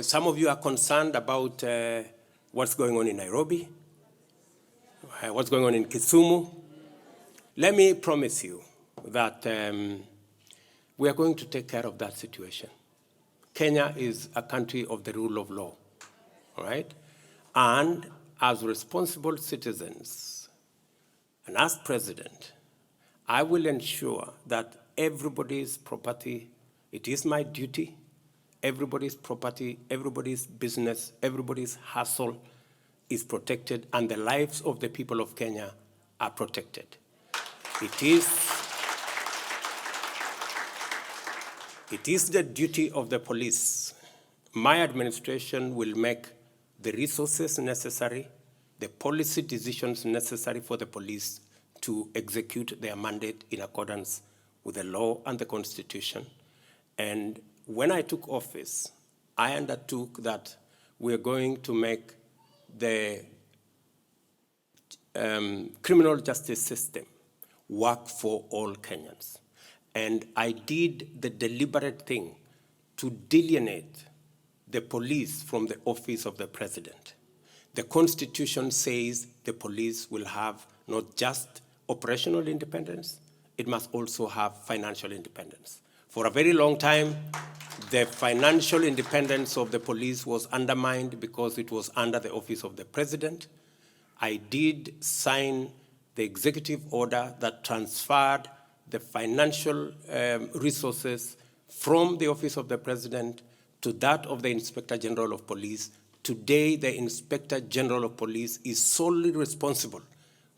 Some of you are concerned about what's going on in Nairobi, what's going on in Kisumu. Let me promise you that we are going to take care of that situation. Kenya is a country of the rule of law, all right? And as responsible citizens, and as president, I will ensure that everybody's property, it is my duty, everybody's property, everybody's business, everybody's hustle is protected, and the lives of the people of Kenya are protected. It is the duty of the police. My administration will make the resources necessary, the policy decisions necessary for the police to execute their mandate in accordance with the law and the Constitution. And when I took office, I undertook that we're going to make the criminal justice system work for all Kenyans. And I did the deliberate thing to delineate the police from the office of the president. The Constitution says the police will have not just operational independence, it must also have financial independence. For a very long time, the financial independence of the police was undermined because it was under the office of the president. I did sign the executive order that transferred the financial resources from the office of the president to that of the Inspector General of Police. Today, the Inspector General of Police is solely responsible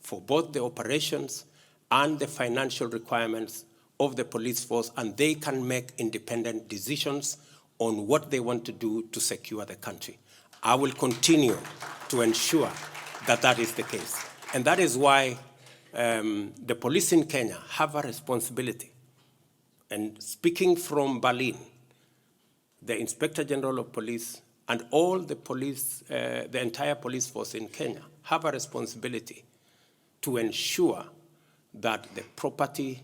for both the operations and the financial requirements of the police force, and they can make independent decisions on what they want to do to secure the country. I will continue to ensure that that is the case. And that is why the police in Kenya have a responsibility. And speaking from Berlin, the Inspector General of Police and all the police, the entire police force in Kenya have a responsibility to ensure that the property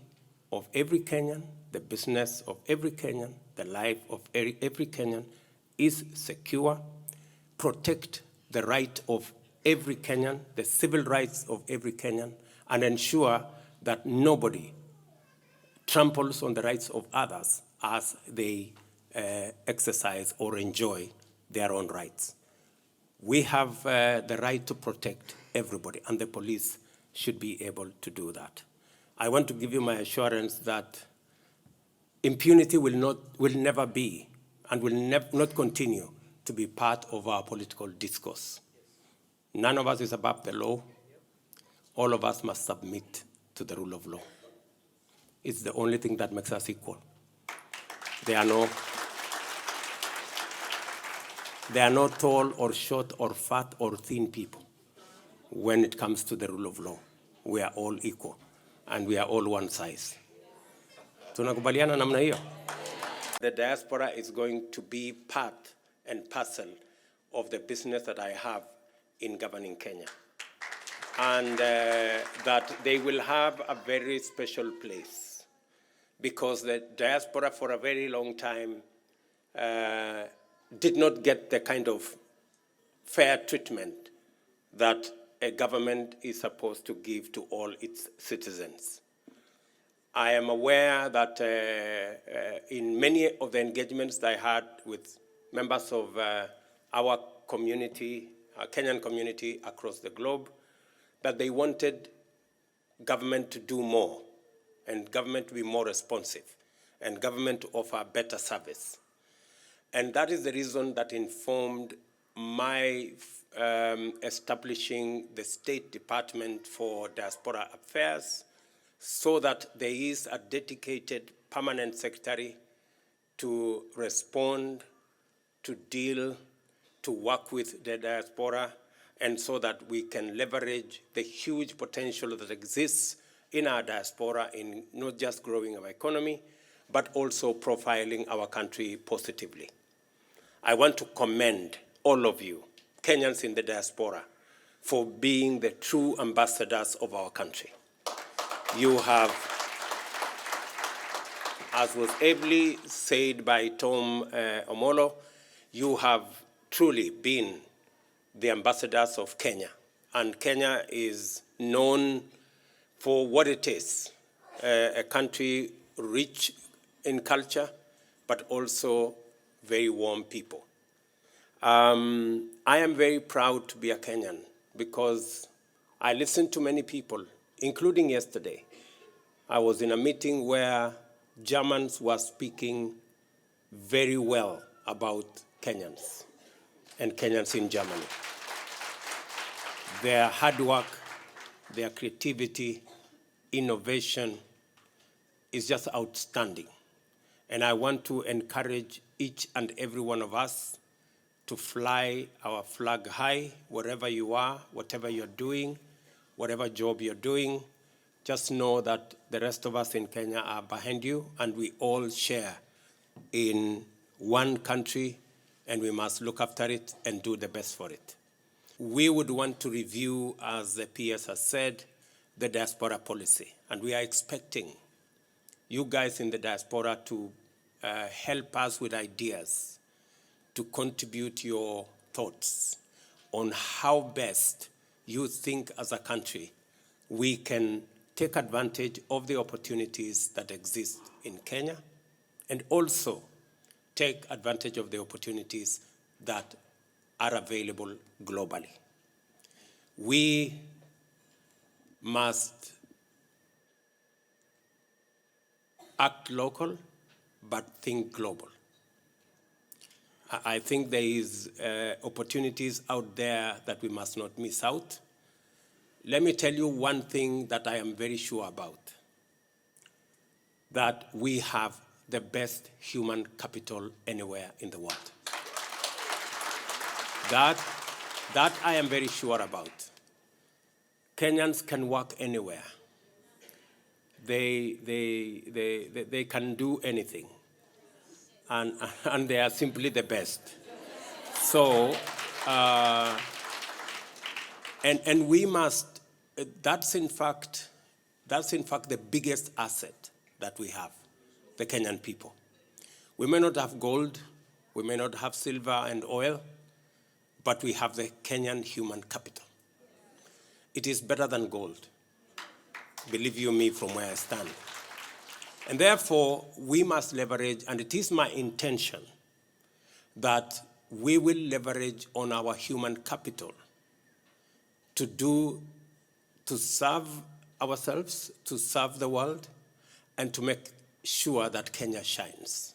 of every Kenyan, the business of every Kenyan, the life of every Kenyan is secure, protect the right of every Kenyan, the civil rights of every Kenyan, and ensure that nobody tramples on the rights of others as they exercise or enjoy their own rights. We have the right to protect everybody, and the police should be able to do that. I want to give you my assurance that impunity will never be and will not continue to be part of our political discourse. None of us is above the law. All of us must submit to the rule of law. It's the only thing that makes us equal. There are no tall or short or fat or thin people when it comes to the rule of law. We are all equal, and we are all one size. Tunakubaliana namna hiyo? The diaspora is going to be part and parcel of the business that I have in governing Kenya. And that they will have a very special place because the diaspora for a very long time did not get the kind of fair treatment that a government is supposed to give to all its citizens. I am aware that in many of the engagements that I had with members of our community, our Kenyan community across the globe, that they wanted government to do more, and government to be more responsive, and government to offer better service. And that is the reason that informed my establishing the State Department for Diaspora Affairs, so that there is a dedicated permanent secretary to respond, to deal, to work with the diaspora, and so that we can leverage the huge potential that exists in our diaspora in not just growing our economy, but also profiling our country positively. I want to commend all of you, Kenyans in the diaspora, for being the true ambassadors of our country. You have, as was ably said by Tom Omolo, You have truly been the ambassadors of Kenya, and Kenya is known for what it is, a country rich in culture, but also very warm people. I am very proud to be a Kenyan because I listened to many people, including yesterday. I was in a meeting where Germans were speaking very well about Kenyans and Kenyans in Germany. Their hard work, their creativity, innovation is just outstanding. And I want to encourage each and every one of us to fly our flag high wherever you are, whatever you're doing, whatever job you're doing. Just know that the rest of us in Kenya are behind you, and we all share in one country, and we must look after it and do the best for it. We would want to review, as the PS has said, the diaspora policy, and we are expecting you guys in the diaspora to help us with ideas, to contribute your thoughts on how best you think as a country we can take advantage of the opportunities that exist in Kenya, and also take advantage of the opportunities that are available globally. We must act local, but think global. I think there is opportunities out there that we must not miss out. Let me tell you one thing that I am very sure about, that we have the best human capital anywhere in the world. That I am very sure about. Kenyans can work anywhere. They can do anything. And they are simply the best. So, and we must, that's in fact the biggest asset that we have, the Kenyan people. We may not have gold, we may not have silver and oil, but we have the Kenyan human capital. It is better than gold, believe you me, from where I stand. And therefore, we must leverage, and it is my intention that we will leverage on our human capital to serve ourselves, to serve the world, and to make sure that Kenya shines.